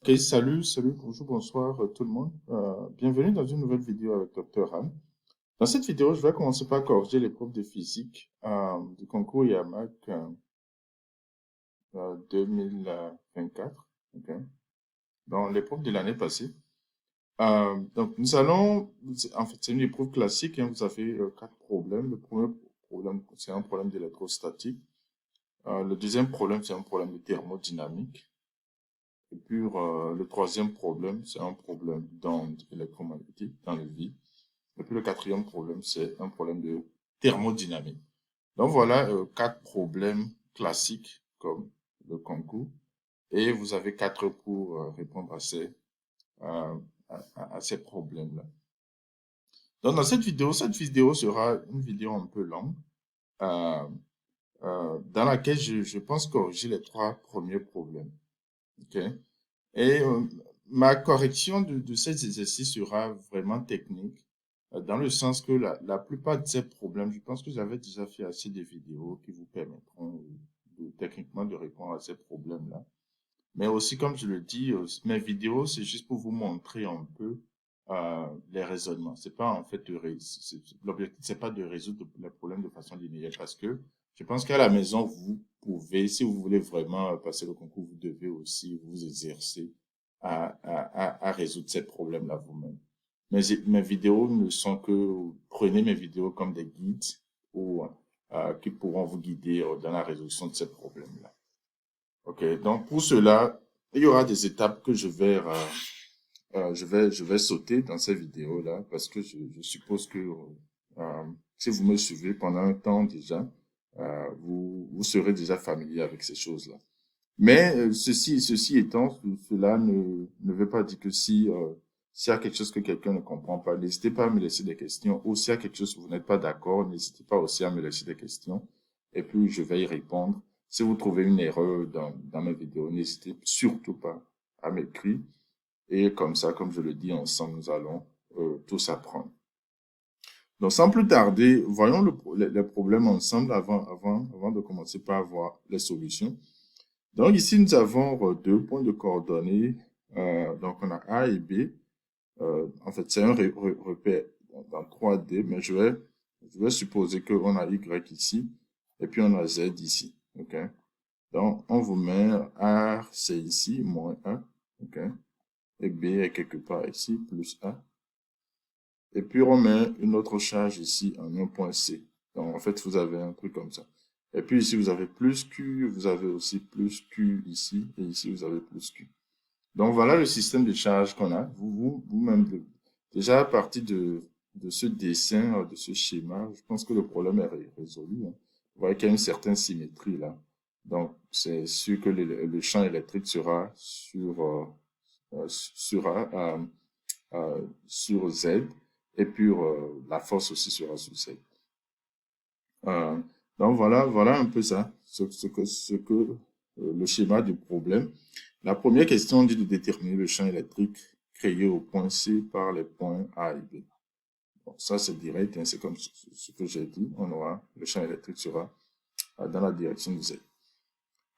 Ok, salut, bonjour, bonsoir tout le monde. Bienvenue dans une nouvelle vidéo avec Dr. Han. Dans cette vidéo, je vais commencer par corriger l'épreuve de physique du concours IAMAC 2024, ok, dans l'épreuve de l'année passée. Donc, nous allons, en fait, c'est une épreuve classique, hein, vous avez quatre problèmes. Le premier problème, c'est un problème d'électrostatique. Le deuxième problème, c'est un problème de thermodynamique. Et puis, le troisième problème, c'est un problème d'onde électromagnétique dans le vide. Et puis, le quatrième problème, c'est un problème de thermodynamique. Donc, voilà quatre problèmes classiques comme le concours. Et vous avez 4 pour répondre euh, à ces problèmes-là. Donc, dans cette vidéo sera une vidéo un peu longue, euh, dans laquelle je pense corriger les 3 premiers problèmes. OK? Et ma correction de ces exercices sera vraiment technique, dans le sens que la plupart de ces problèmes, je pense que j'avais déjà fait assez de vidéos qui vous permettront techniquement de répondre à ces problèmes-là. Mais aussi, comme je le dis, mes vidéos, c'est juste pour vous montrer un peu les raisonnements. C'est pas en fait l'objectif, c'est pas de résoudre les problèmes de façon linéaire, parce que je pense qu'à la maison, vous pouvez, si vous voulez vraiment passer le concours, vous devez aussi vous exercer à résoudre ces problèmes-là vous-même. Mes vidéos ne sont que, prenez mes vidéos comme des guides ou qui pourront vous guider dans la résolution de ces problèmes-là. Ok, donc pour cela, il y aura des étapes que je vais sauter dans ces vidéos-là parce que je suppose que si vous me suivez pendant un temps déjà, vous serez déjà familier avec ces choses-là. Mais ceci étant, cela ne veut pas dire que s'il y a quelque chose que quelqu'un ne comprend pas, n'hésitez pas à me laisser des questions. Ou s'il y a quelque chose où vous n'êtes pas d'accord, n'hésitez pas aussi à me laisser des questions. Et puis, je vais y répondre. Si vous trouvez une erreur dans mes vidéos, n'hésitez surtout pas à m'écrire. Et comme ça, comme je le dis, ensemble, nous allons tous apprendre. Donc, sans plus tarder, voyons les problèmes ensemble avant de commencer par voir les solutions. Donc ici, nous avons deux points de coordonnées. Donc on a A et B. En fait, c'est un repère dans 3D, mais je vais supposer qu'on a Y ici et puis on a Z ici. OK? Donc on vous met A, c'est ici, moins 1. OK? Et B est quelque part ici, plus 1. Et puis on met une autre charge ici en un point C. Donc en fait, vous avez un truc comme ça. Et puis ici, vous avez plus Q, vous avez aussi plus Q ici, et ici, vous avez plus Q. Donc voilà le système de charge qu'on a. Vous-même, déjà à partir de ce dessin, de ce schéma, je pense que le problème est résolu, hein. Vous voyez qu'il y a une certaine symétrie là. Donc c'est sûr que le champ électrique sera sur Z, et puis la force aussi sera sur Z. Euh, donc voilà un peu ça, ce que le schéma du problème. La première question dit de déterminer le champ électrique créé au point C par les points A et B. Bon, ça c'est direct, hein, c'est comme ce que j'ai dit. Le champ électrique sera dans la direction de Z.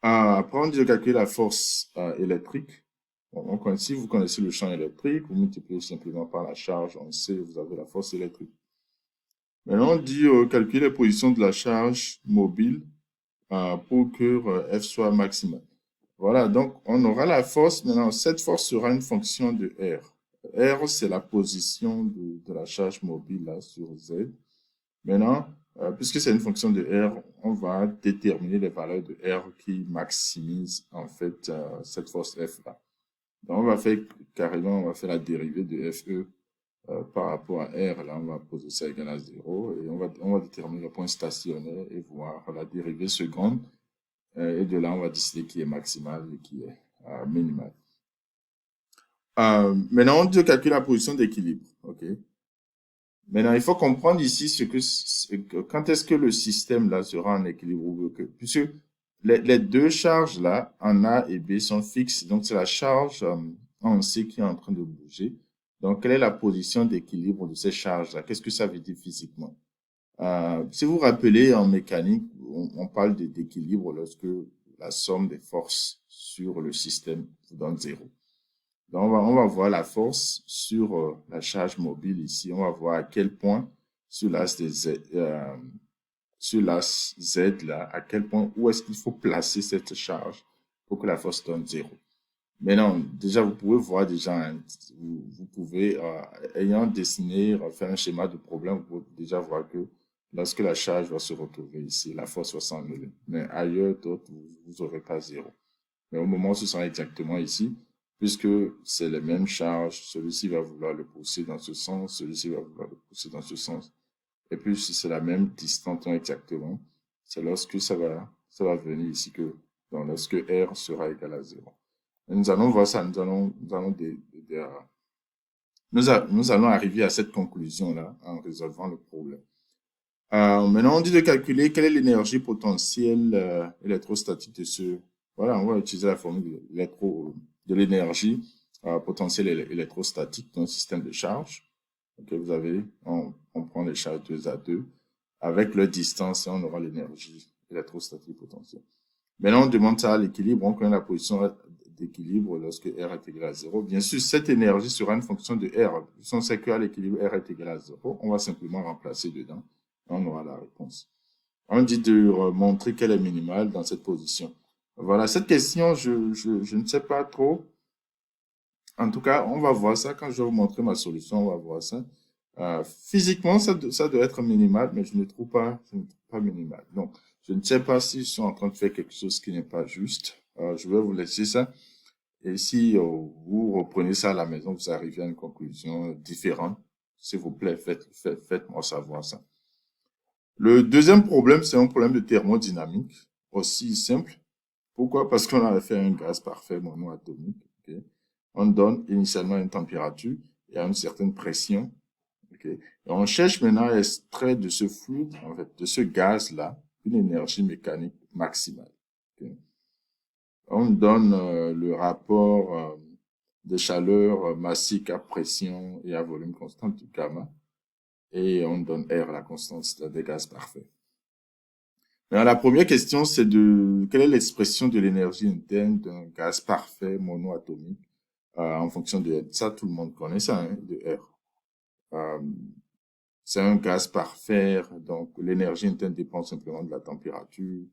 Après, on dit de calculer la force électrique. Bon, donc, si vous connaissez le champ électrique, vous multipliez simplement par la charge en C, vous avez la force électrique. Maintenant, on dit calculer les positions de la charge mobile pour que F soit maximale. Voilà, donc on aura la force. Maintenant, cette force sera une fonction de R. R, c'est la position de la charge mobile là, sur Z. Maintenant, puisque c'est une fonction de R, on va déterminer les valeurs de R qui maximisent en fait cette force F là. Donc, on va faire la dérivée de FE par rapport à R. Là, on va poser ça égal à 0 et on va déterminer le point stationnaire et voir la dérivée seconde. Et de là, on va décider qui est maximal et qui est minimal. Maintenant, on doit calculer la position d'équilibre. OK? Maintenant, il faut comprendre ici quand est-ce que le système là sera en équilibre, puisque les deux charges là, en A et B, sont fixes. Donc, c'est la charge en C qui est en train de bouger. Donc, quelle est la position d'équilibre de ces charges-là? Qu'est-ce que ça veut dire physiquement? Si vous vous rappelez, en mécanique, on parle d'équilibre lorsque la somme des forces sur le système vous donne 0. Donc, on va voir la force sur la charge mobile ici. On va voir à quel point sur l'axe sur l'axe Z là, à quel point, où est-ce qu'il faut placer cette charge pour que la force donne 0. Maintenant, déjà, vous pouvez voir déjà, hein, vous pouvez, ayant dessiné, faire un schéma de problème, vous pouvez déjà voir que lorsque la charge va se retrouver ici, la force va s'enlever. Mais ailleurs, d'autres, vous n'aurez pas 0. Mais au moment où ce sera exactement ici, puisque c'est les mêmes charges, celui-ci va vouloir le pousser dans ce sens, celui-ci va vouloir le pousser dans ce sens. Et puis, si c'est la même distance exactement, c'est lorsque ça va venir ici que, donc lorsque R sera égal à 0. Et nous allons voir ça, nous allons arriver à cette conclusion-là en résolvant le problème. Maintenant, on dit de calculer quelle est l'énergie potentielle électrostatique de ce. Voilà, on va utiliser la formule de l'énergie potentielle électrostatique d'un système de charge. Donc, vous avez, on prend les charges 2 à 2. Avec leur distance, on aura l'énergie électrostatique potentielle. Maintenant, on demande ça à l'équilibre. On connaît la position d'équilibre lorsque R est égal à 0. Bien sûr, cette énergie sera une fonction de R. Si on sait qu'à l'équilibre, R est égal à 0, on va simplement remplacer dedans. On aura la réponse. On dit de montrer qu'elle est minimale dans cette position. Voilà, cette question, je ne sais pas trop. En tout cas, on va voir ça. Quand je vais vous montrer ma solution, on va voir ça. Physiquement, ça doit être minimal, mais je ne trouve pas minimal. Donc, je ne sais pas s'ils sont en train de faire quelque chose qui n'est pas juste. Je vais vous laisser ça. Et si vous reprenez ça à la maison, vous arrivez à une conclusion différente, s'il vous plaît, faites-moi savoir ça. Le deuxième problème, c'est un problème de thermodynamique, aussi simple. Pourquoi? Parce qu'on a fait un gaz parfait monoatomique. Okay? On donne initialement une température et à une certaine pression. Okay? Et on cherche maintenant à extraire de ce fluide, en fait, de ce gaz-là, une énergie mécanique maximale. Okay? On donne le rapport de chaleur massique à pression et à volume constant du gamma. Et on donne R, la constante des gaz parfaits. Alors, la première question, c'est quelle est l'expression de l'énergie interne d'un gaz parfait monoatomique en fonction de N. Ça, tout le monde connaît ça, hein, de R. C'est un gaz parfait, donc l'énergie interne dépend simplement de la température.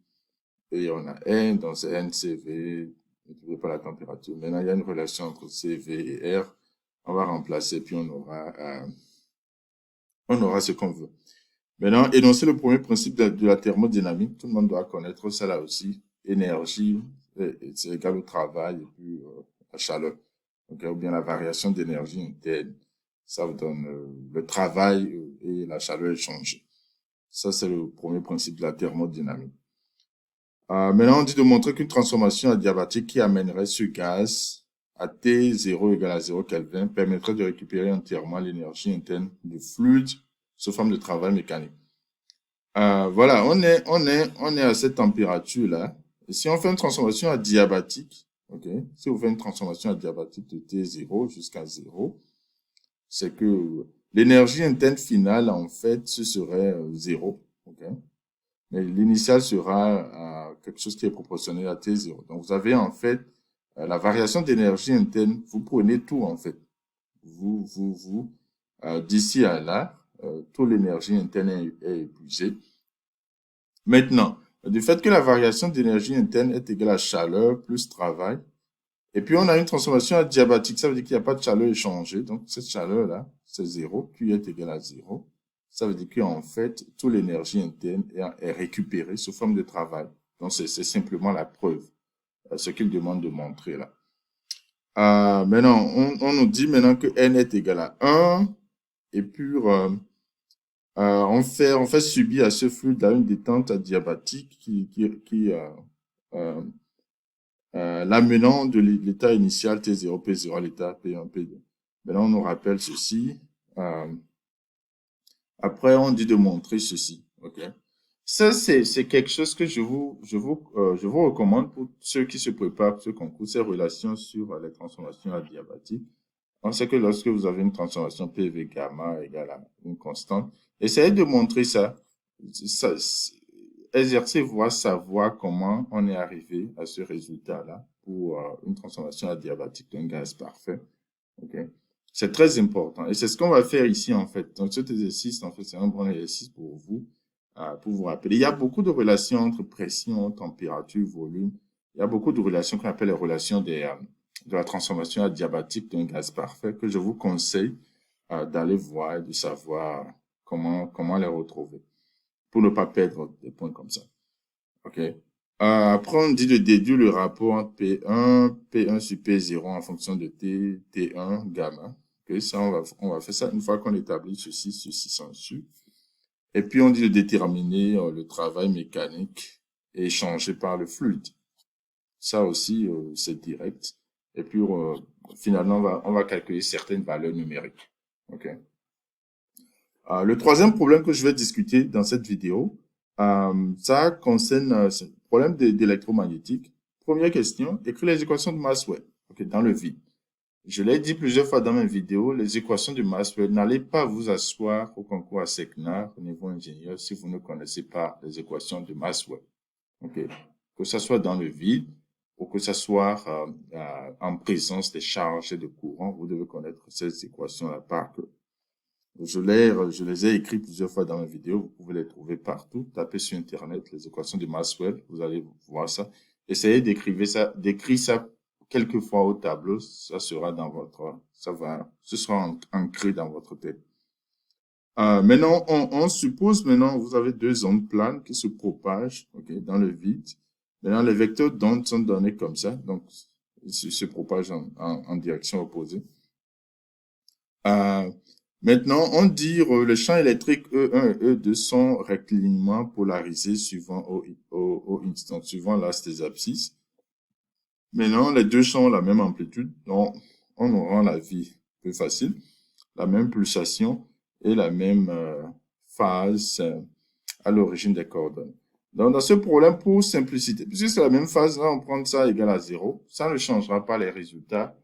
Et on a N, donc c'est NCV, ne trouvez pas la température. Maintenant, il y a une relation entre CV et R. On va remplacer, puis on aura ce qu'on veut. Maintenant, énoncer le premier principe de la thermodynamique, tout le monde doit connaître ça là aussi. Énergie, c'est égal au travail et puis la chaleur. Okay, ou bien la variation d'énergie interne. Ça vous donne le travail et la chaleur échangée. Ça, c'est le premier principe de la thermodynamique. Maintenant, on dit de montrer qu'une transformation adiabatique qui amènerait ce gaz à T0 égale à 0 Kelvin permettrait de récupérer entièrement l'énergie interne du fluide sous forme de travail mécanique. Voilà, on est à cette température-là. Et si on fait une transformation adiabatique, ok, si on fait une transformation adiabatique de T0 jusqu'à 0, c'est que l'énergie interne finale, en fait, ce serait 0, ok. Mais l'initiale sera quelque chose qui est proportionnel à T0. Donc, vous avez en fait la variation d'énergie interne. Vous prenez tout, en fait. D'ici à là, toute l'énergie interne est épuisée. Maintenant, du fait que la variation d'énergie interne est égale à chaleur plus travail, et puis on a une transformation adiabatique, ça veut dire qu'il n'y a pas de chaleur échangée. Donc, cette chaleur-là, c'est 0, Q est égal à 0. Ça veut dire qu'en fait, toute l'énergie interne est récupérée sous forme de travail. Donc, c'est simplement la preuve, ce qu'il demande de montrer là. Maintenant, on nous dit maintenant que N est égal à 1, et puis on fait subir à ce fluide une détente adiabatique qui l'amenant de l'état initial T0, P0 à l'état P1, P2. Maintenant, on nous rappelle ceci. Après, on dit de montrer ceci. Ok. Ça, c'est quelque chose que je vous recommande pour ceux qui se préparent pour ce concours, ces relations sur les transformations adiabatiques. On sait que lorsque vous avez une transformation PV gamma égale à une constante, essayez de montrer ça. exercez-vous à savoir comment on est arrivé à ce résultat-là pour une transformation adiabatique d'un gaz parfait. Okay. C'est très important. Et c'est ce qu'on va faire ici, en fait. Donc, cet exercice, en fait, c'est un bon exercice pour vous rappeler. Il y a beaucoup de relations entre pression, température, volume. Il y a beaucoup de relations qu'on appelle les relations de la transformation adiabatique d'un gaz parfait que je vous conseille d'aller voir et de savoir comment les retrouver pour ne pas perdre des points comme ça. OK. Après, on dit de déduire le rapport entre P1 sur P0 en fonction de T1 gamma. Okay, ça, on va faire ça une fois qu'on établit ceci s'ensuit. Et puis, on dit de déterminer le travail mécanique échangé par le fluide. Ça aussi, c'est direct. Et puis, finalement, on va calculer certaines valeurs numériques. OK. Le troisième problème que je vais discuter dans cette vidéo, ça concerne le problème d'électromagnétique. Première question, écrire les équations de Maxwell, okay, dans le vide. Je l'ai dit plusieurs fois dans mes vidéos, les équations de Maxwell, n'allez pas vous asseoir au concours à SECNA, au niveau ingénieur, si vous ne connaissez pas les équations de Maxwell. Okay. Que ce soit dans le vide ou que ce soit en présence des charges et de courants, vous devez connaître ces équations-là par cœur. Je les ai écrits plusieurs fois dans mes vidéos. Vous pouvez les trouver partout. Tapez sur Internet les équations de Maxwell. Vous allez voir ça. Essayez d'écrire ça quelques fois au tableau. Ça sera ce sera ancré dans votre tête. Maintenant, on suppose maintenant, vous avez deux ondes planes qui se propagent, okay, dans le vide. Maintenant, les vecteurs d'ondes sont donnés comme ça. Donc, ils se propagent en direction opposée. Maintenant, on dit le champ électrique E1 et E2 sont rectilinéairement polarisés suivant l'axe des abscisses. Maintenant, les deux champs ont la même amplitude, donc on rend la vie plus facile, la même pulsation et la même phase à l'origine des coordonnées. Donc, dans ce problème, pour simplicité, puisque c'est la même phase, là, on prend ça égal à 0, ça ne changera pas les résultats.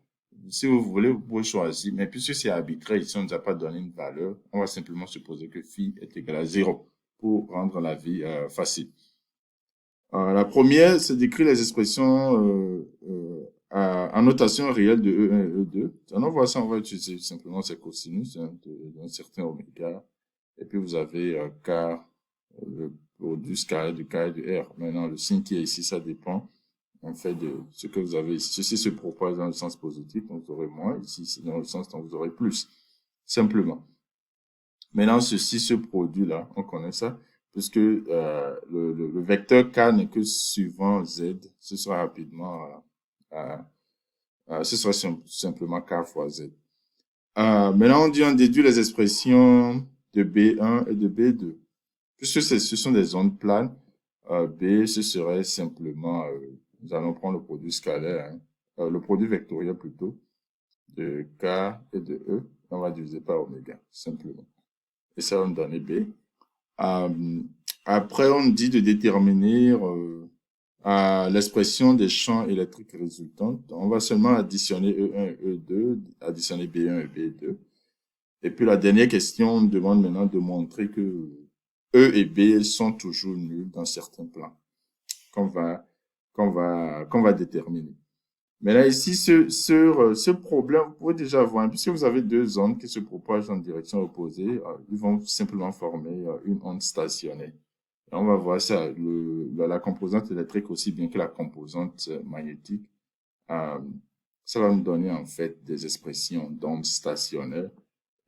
Si vous voulez, vous pouvez choisir, mais puisque c'est arbitraire, ici on ne nous a pas donné une valeur, on va simplement supposer que phi est égal à 0 pour rendre la vie facile. La première, c'est d'écrire les expressions en notation réelle de E1 et E2. On voit ça, on va utiliser simplement ces cosinus d'un certain oméga. Et puis vous avez K, le produit carré de K et de R. Maintenant, le signe qui est ici, ça dépend en fait de ce que vous avez ici. Ceci se propage dans le sens positif, donc vous aurez moins. Ici, c'est dans le sens, donc vous aurez plus. Simplement. Maintenant, ce produit-là, on connaît ça, puisque le vecteur K n'est que suivant Z. Ce sera rapidement, ce sera simplement K fois Z. Maintenant, on déduit les expressions de B1 et de B2. Puisque ce sont des ondes planes, B, ce serait simplement, nous allons prendre le produit scalaire, le produit vectoriel plutôt, de K et de E. On va diviser par oméga, simplement. Et ça va me donner B. Après, on dit de déterminer l'expression des champs électriques résultants. Donc, on va seulement additionner E1 et E2, additionner B1 et B2. Et puis la dernière question, on me demande maintenant de montrer que E et B sont toujours nuls dans certains plans qu'on va déterminer. Mais là, ici, sur ce problème, vous pouvez déjà voir, puisque vous avez deux ondes qui se propagent en direction opposée, ils vont simplement former une onde stationnaire. Et on va voir ça, la composante électrique aussi bien que la composante magnétique. Ça va nous donner en fait des expressions d'ondes stationnaires.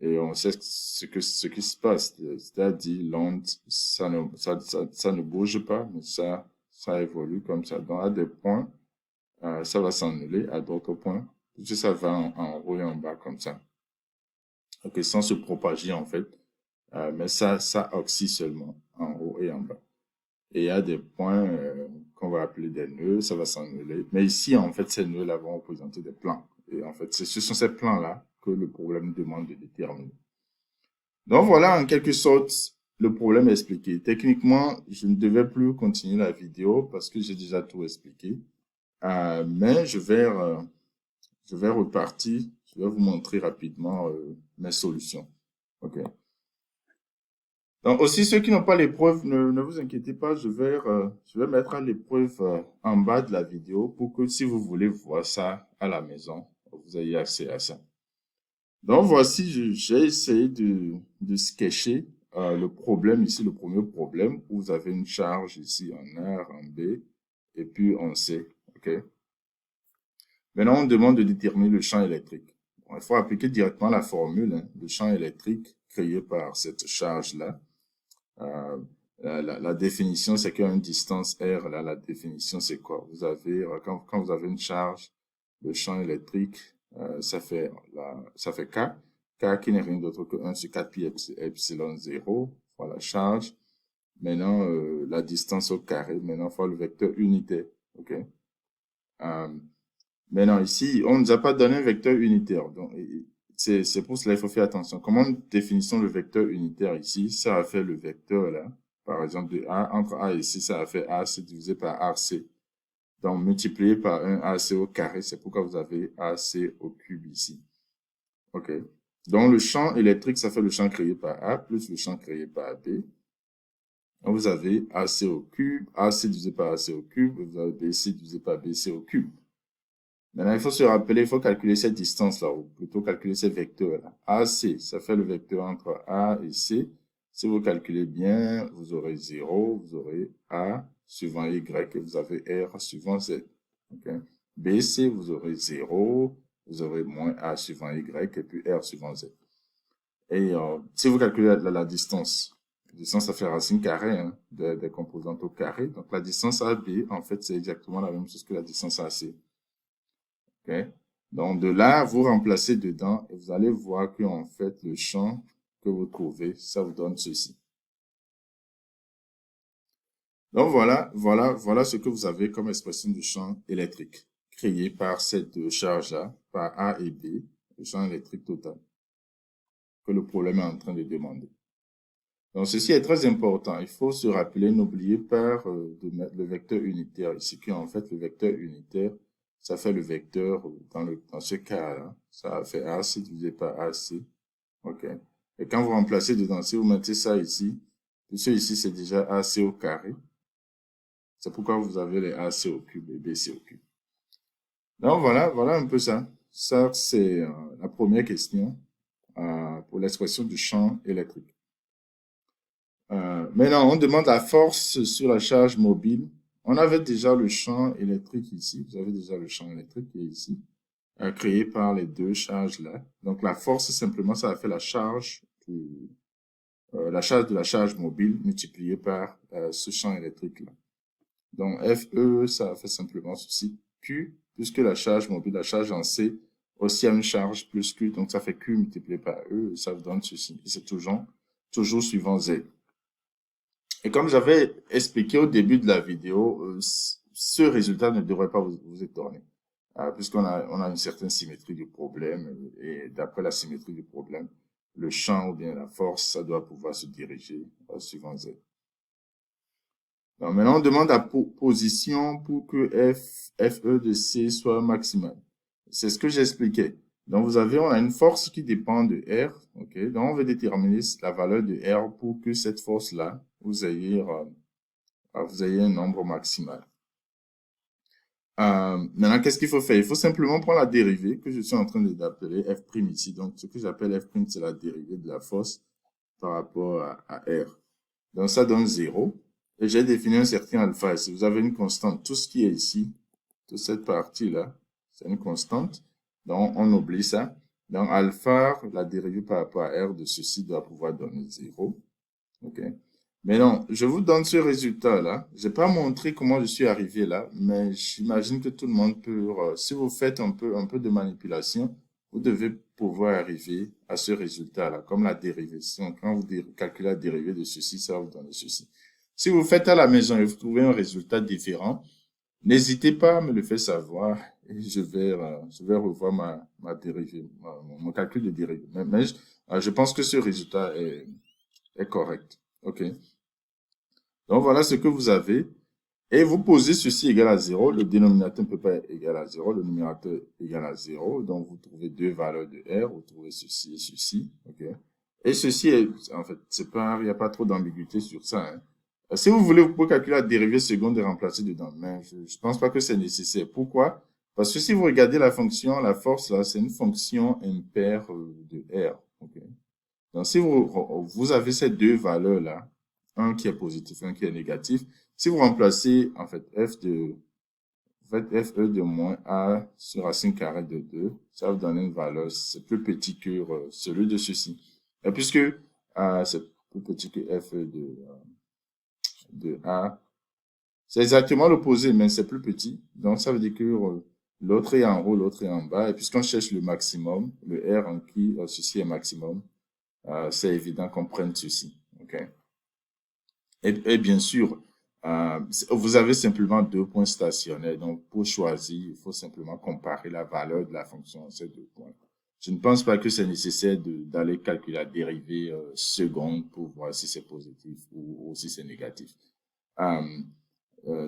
Et on sait ce qui se passe, c'est-à-dire l'onde, ça ne bouge pas, mais ça évolue comme ça. Donc, à des points, ça va s'annuler, à d'autres points, puisque ça va en haut et en bas comme ça. Ok, sans se propager en fait, mais ça oscille seulement en haut et en bas. Et il y a des points qu'on va appeler des nœuds, ça va s'annuler. Mais ici, en fait, ces nœuds-là vont représenter des plans. Et en fait, ce sont ces plans-là que le problème demande de déterminer. Donc voilà, en quelque sorte, le problème expliqué. Techniquement, je ne devais plus continuer la vidéo parce que j'ai déjà tout expliqué. Mais je vais repartir, je vais vous montrer rapidement mes solutions. OK. Donc aussi, ceux qui n'ont pas l'épreuve, ne vous inquiétez pas, je vais mettre l'épreuve en bas de la vidéo pour que si vous voulez voir ça à la maison, vous ayez accès à ça. Donc voici, j'ai essayé de sketcher le problème ici, le premier problème, où vous avez une charge ici en R, en B, et puis en C. OK? Maintenant, on demande de déterminer le champ électrique. Bon, il faut appliquer directement la formule, hein, le champ électrique créé par cette charge-là. La définition, c'est qu'une distance R, là, la définition, c'est quoi? Vous avez, quand vous avez une charge, le champ électrique, ça fait K. K qui n'est rien d'autre que 1 sur 4 pi epsilon 0, voilà, la charge. Maintenant, la distance au carré, maintenant, il faut le vecteur unitaire, ok? Maintenant, ici, on ne nous a pas donné un vecteur unitaire, donc, c'est pour cela qu'il faut faire attention. Comment définissons le vecteur unitaire ici? Ça a fait le vecteur là. Par exemple, de A, entre A et C, ça a fait AC divisé par AC. Donc, multiplié par un AC au carré, c'est pourquoi vous avez AC au cube ici. OK. Donc, le champ électrique, ça fait le champ créé par A plus le champ créé par B. Donc, vous avez AC au cube, AC divisé par AC au cube, vous avez BC divisé par BC au cube. Maintenant, il faut se rappeler, il faut calculer cette distance-là, ou plutôt calculer ces vecteurs-là. AC, ça fait le vecteur entre A et C. Si vous calculez bien, vous aurez 0, vous aurez A suivant Y, et vous avez R suivant Z. Okay? BC, vous aurez 0, vous aurez moins A suivant Y, et puis R suivant Z. Et si vous calculez la distance, ça fait racine carrée hein, des composantes au carré. Donc, la distance AB, en fait, c'est exactement la même chose que la distance AC. Okay? Donc, de là, vous remplacez dedans et vous allez voir que, en fait, le champ que vous trouvez, ça vous donne ceci. Donc, voilà ce que vous avez comme expression de champ électrique créé par ces deux charges-là, par A et B, le champ électrique total que le problème est en train de demander. Donc, ceci est très important. Il faut se rappeler, n'oubliez pas de mettre le vecteur unitaire ici, qui en fait, le vecteur unitaire, ça fait le vecteur, dans ce cas-là, ça fait AC divisé par AC. OK. Et quand vous remplacez dedans, si vous mettez ça ici, puisque ici, c'est déjà AC au carré. C'est pourquoi vous avez les AC au cube et BC au cube. Donc, voilà un peu ça. Ça, c'est la première question pour l'expression du champ électrique. Maintenant, on demande la force sur la charge mobile. On avait déjà le champ électrique ici. Vous avez déjà le champ électrique qui est ici, créé par les deux charges-là. Donc, la force, simplement, ça a fait la charge de la charge mobile multipliée par ce champ électrique-là. Donc, FE, ça a fait simplement ceci. Q, puisque la charge mobile, la charge en C, aussi a une charge plus Q. Donc, ça fait Q multiplié par E, et ça vous donne ceci. Et c'est toujours suivant Z. Et comme j'avais expliqué au début de la vidéo, ce résultat ne devrait pas vous étonner, puisqu'on a une certaine symétrie du problème, et d'après la symétrie du problème, le champ ou bien la force, ça doit pouvoir se diriger suivant Z. Donc maintenant, on demande la position pour que FE de C soit maximale. C'est ce que j'expliquais. Donc, on a une force qui dépend de R, ok? Donc, on veut déterminer la valeur de R pour que cette force-là, vous ayez un nombre maximal. Maintenant, qu'est-ce qu'il faut faire? Il faut simplement prendre la dérivée que je suis en train d'appeler F' ici. Donc, ce que j'appelle F', c'est la dérivée de la force par rapport à R. Donc, ça donne 0. Et j'ai défini un certain alpha ici. Vous avez une constante. Tout ce qui est ici, toute cette partie-là, c'est une constante. Donc, on oublie ça. Donc, alpha, la dérivée par rapport à R de ceci doit pouvoir donner 0. OK. Mais non, je vous donne ce résultat-là. Je n'ai pas montré comment je suis arrivé là, mais j'imagine que tout le monde peut, si vous faites un peu de manipulation, vous devez pouvoir arriver à ce résultat-là, comme la dérivée. Quand vous calculez la dérivée de ceci, ça va vous donner ceci. Si vous faites à la maison et vous trouvez un résultat différent, n'hésitez pas à me le faire savoir et je vais revoir ma dérivée, mon calcul de dérivée. Mais je pense que ce résultat est correct. OK. Donc, voilà ce que vous avez. Et vous posez ceci égal à 0. Le dénominateur ne peut pas être égal à 0. Le numérateur égal à 0. Donc, vous trouvez deux valeurs de R. Vous trouvez ceci et ceci. OK. Et ceci est, en fait, c'est pas, il n'y a pas trop d'ambiguïté sur ça, hein. Si vous voulez, vous pouvez calculer la dérivée seconde et remplacer dedans. Mais je pense pas que c'est nécessaire. Pourquoi? Parce que si vous regardez la fonction, la force, là, c'est une fonction impaire de R. Ok. Donc, si vous avez ces deux valeurs-là, un qui est positif, un qui est négatif, si vous remplacez, en fait, FE de moins A sur racine carrée de 2, ça va vous donner une valeur, c'est plus petit que celui de ceci. Et puisque c'est plus petit que FE de A, c'est exactement l'opposé, mais c'est plus petit. Donc, ça veut dire que l'autre est en haut, l'autre est en bas. Et puisqu'on cherche le maximum, le R en qui ceci est maximum, c'est évident qu'on prenne ceci. Okay? Et bien sûr, vous avez simplement deux points stationnaires. Donc, pour choisir, il faut simplement comparer la valeur de la fonction à ces deux points. Je ne pense pas que c'est nécessaire d'aller calculer la dérivée seconde pour voir si c'est positif ou si c'est négatif.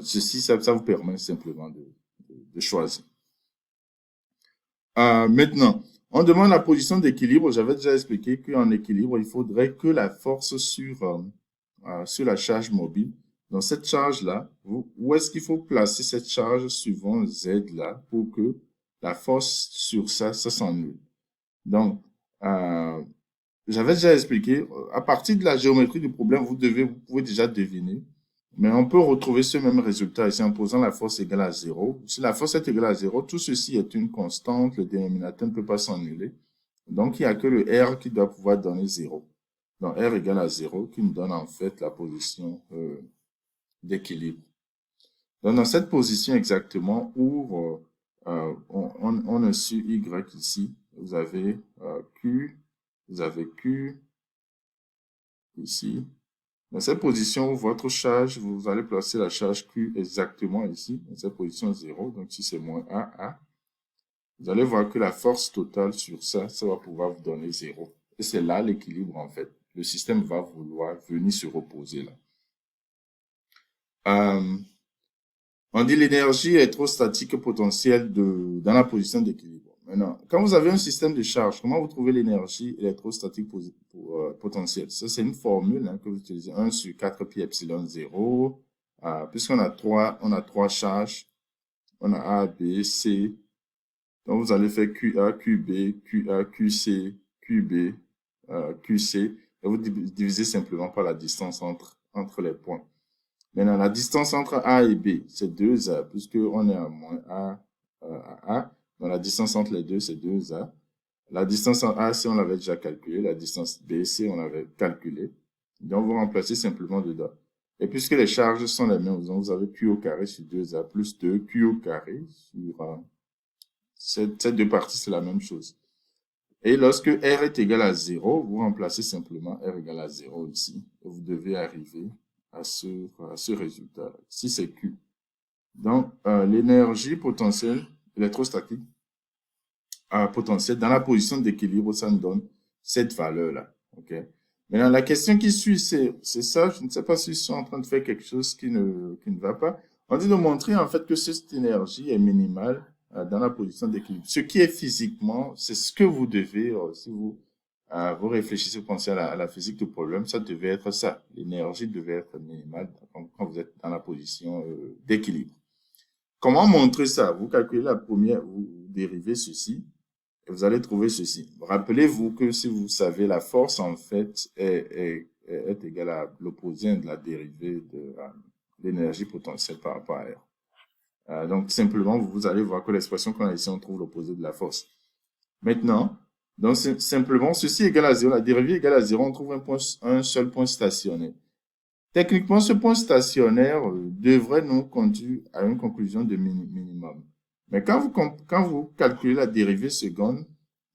Ceci, ça vous permet simplement de choisir. Maintenant, on demande la position d'équilibre. J'avais déjà expliqué qu'en équilibre, il faudrait que la force sur la charge mobile. Dans cette charge-là, où est-ce qu'il faut placer cette charge suivant Z là pour que la force sur ça s'annule. Donc, j'avais déjà expliqué, à partir de la géométrie du problème, vous pouvez déjà deviner. Mais on peut retrouver ce même résultat ici en posant la force égale à 0. Si la force est égale à 0, tout ceci est une constante, le dénominateur ne peut pas s'annuler. Donc, il n'y a que le R qui doit pouvoir donner 0. Donc, R égale à 0 qui nous donne en fait la position d'équilibre. Donc, dans cette position exactement où on a su Y ici, vous avez Q, vous avez Q ici. Dans cette position, votre charge, vous allez placer la charge Q exactement ici, dans cette position 0. Donc, si c'est moins A, vous allez voir que la force totale sur ça, ça va pouvoir vous donner 0. Et c'est là l'équilibre, en fait. Le système va vouloir venir se reposer là. On dit l'énergie électrostatique potentielle dans la position d'équilibre. Maintenant, quand vous avez un système de charge, comment vous trouvez l'énergie électrostatique potentielle? Ça, c'est une formule que vous utilisez. 1 sur 4 pi epsilon 0. Puisqu'on a trois charges. On a A, B, C. Donc, vous allez faire QA, QB, QA, QC, QB, QC. Et vous divisez simplement par la distance entre les points. Maintenant, la distance entre A et B, c'est 2A, puisqu'on est à moins A à A. Donc, la distance entre les deux, c'est 2A. La distance en A, C, on l'avait déjà calculé. La distance B, C, on l'avait calculé. Donc, vous remplacez simplement dedans. Et puisque les charges sont les mêmes, vous avez Q au carré sur 2A plus 2Q au carré sur ces deux parties, c'est la même chose. Et lorsque R est égal à 0, vous remplacez simplement R égale à 0 ici. Et vous devez arriver à ce résultat. Si c'est Q. Donc, l'énergie potentielle électrostatique potentielle dans la position d'équilibre, ça nous donne cette valeur-là. OK? Maintenant, la question qui suit, c'est ça. Je ne sais pas s'ils sont en train de faire quelque chose qui ne va pas. On dit de montrer en fait que cette énergie est minimale dans la position d'équilibre. Ce qui est physiquement, c'est ce que vous devez, si vous réfléchissez, vous pensez à la physique du problème, ça devait être ça. L'énergie devait être minimale quand vous êtes dans la position d'équilibre. Comment montrer ça? Vous calculez la première, vous dérivez ceci, et vous allez trouver ceci. Rappelez-vous que si vous savez, la force, en fait, est égale à l'opposé de la dérivée de l'énergie potentielle par rapport à R. Donc, simplement, vous allez voir que l'expression qu'on a ici, on trouve l'opposé de la force. Maintenant, donc simplement, ceci égale à 0, la dérivée égale à 0, on trouve un seul point stationnaire. Techniquement, ce point stationnaire devrait nous conduire à une conclusion de minimum. Mais quand vous calculez la dérivée seconde,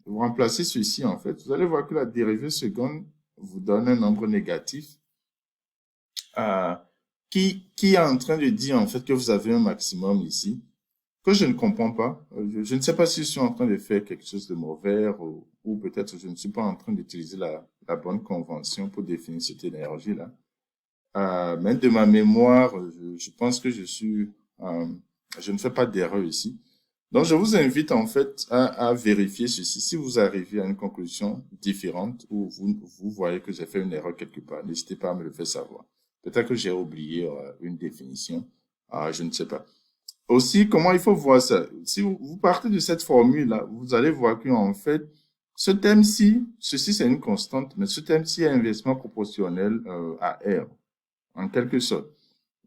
vous remplacez ceci en fait, vous allez voir que la dérivée seconde vous donne un nombre négatif qui est en train de dire en fait que vous avez un maximum ici, que je ne comprends pas. Je ne sais pas si je suis en train de faire quelque chose de mauvais ou peut-être je ne suis pas en train d'utiliser la bonne convention pour définir cette énergie-là. Mais de ma mémoire, je pense que je ne fais pas d'erreur ici. Donc, je vous invite en fait à vérifier ceci. Si vous arrivez à une conclusion différente ou vous voyez que j'ai fait une erreur quelque part, n'hésitez pas à me le faire savoir. Peut-être que j'ai oublié une définition. Je ne sais pas. Aussi, comment il faut voir ça? Si vous partez de cette formule-là, vous allez voir qu'en fait, ce thème-ci, ceci c'est une constante, mais ce thème-ci est inversement proportionnel à R, en quelque sorte.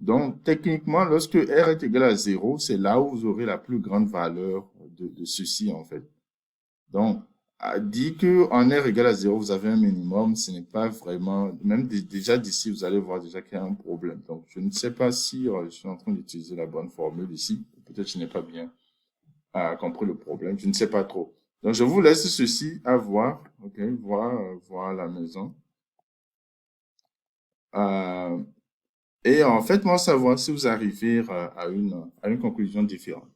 Donc, techniquement, lorsque R est égal à 0, c'est là où vous aurez la plus grande valeur de ceci, en fait. Donc, dit que en R égale à 0, vous avez un minimum, ce n'est pas vraiment, même déjà d'ici, vous allez voir déjà qu'il y a un problème. Donc, je ne sais pas si je suis en train d'utiliser la bonne formule ici. Peut-être que je n'ai pas bien compris le problème. Je ne sais pas trop. Donc, je vous laisse ceci à voir, ok, voir à la maison. Euh, et en fait, moi, savoir si vous arrivez à une conclusion différente.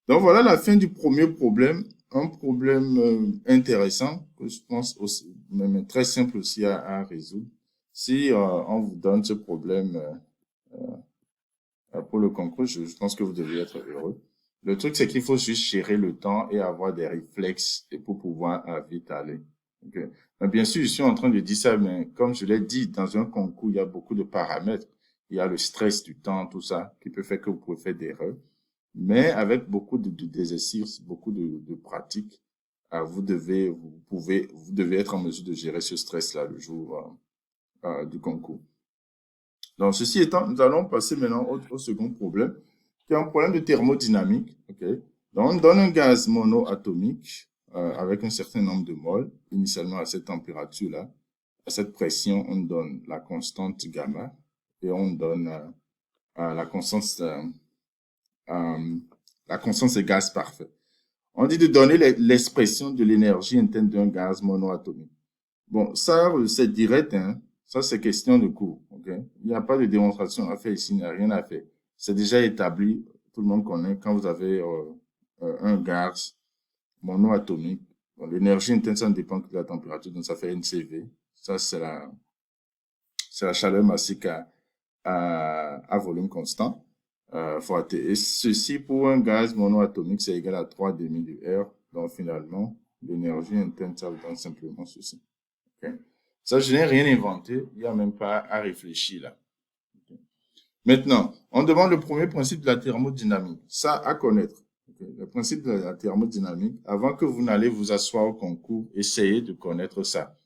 Donc voilà la fin du premier problème, un problème intéressant que je pense aussi, mais très simple aussi à résoudre. Si on vous donne ce problème pour le concours, je pense que vous devez être heureux. Le truc, c'est qu'il faut juste gérer le temps et avoir des réflexes et pour pouvoir vite aller. Okay. Mais bien sûr, je suis en train de dire ça, mais comme je l'ai dit, dans un concours, il y a beaucoup de paramètres. Il y a le stress du temps, tout ça, qui peut faire que vous pouvez faire des erreurs. Mais avec beaucoup d'exercices, beaucoup de pratiques, vous devez être en mesure de gérer ce stress-là le jour du concours. Donc, ceci étant, nous allons passer maintenant au second problème, qui est un problème de thermodynamique. Okay? Donc, on donne un gaz monoatomique avec un certain nombre de moles, initialement à cette température-là. À cette pression, on donne la constante gamma et on donne euh, la constance de gaz parfait. On dit de donner l'expression de l'énergie interne d'un gaz monoatomique. Bon, ça, c'est direct, hein. Ça, c'est question de cours, ok? Il n'y a pas de démonstration à faire ici, il n'y a rien à faire. C'est déjà établi, tout le monde connaît, quand vous avez un gaz monoatomique, bon, l'énergie interne, ça ne dépend que de la température, donc ça fait NCV. Ça, c'est la chaleur massique à volume constant. Et ceci pour un gaz monoatomique, c'est égal à 3 demi de R. Donc finalement, l'énergie interne, ça vous donne simplement ceci. Okay? Ça, je n'ai rien inventé. Il n'y a même pas à réfléchir là. Okay? Maintenant, on demande le premier principe de la thermodynamique. Ça, à connaître. Okay? Le principe de la thermodynamique, avant que vous n'allez vous asseoir au concours, essayez de connaître ça.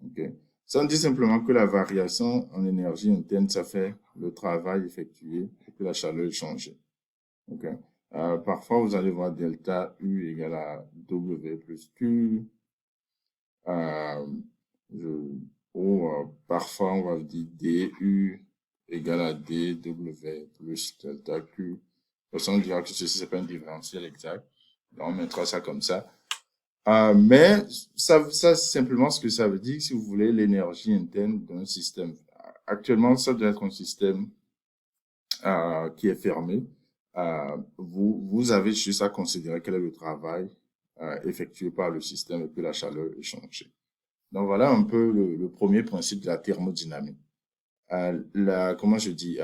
Okay? Ça, on dit simplement que la variation en énergie interne, ça fait le travail effectué et que la chaleur est changée. Okay? Parfois, vous allez voir delta U égale à W plus Q. Ou parfois, on va dire DU égale à dW plus delta Q. De toute façon, on dira que ceci, c'est pas un différentiel exact. Donc, on mettra ça comme ça. Mais ça, c'est simplement ce que ça veut dire si vous voulez l'énergie interne d'un système. Actuellement, ça doit être un système qui est fermé. Vous avez juste à considérer quel est le travail effectué par le système et puis la chaleur est changée. Donc voilà un peu le premier principe de la thermodynamique. Comment je dis,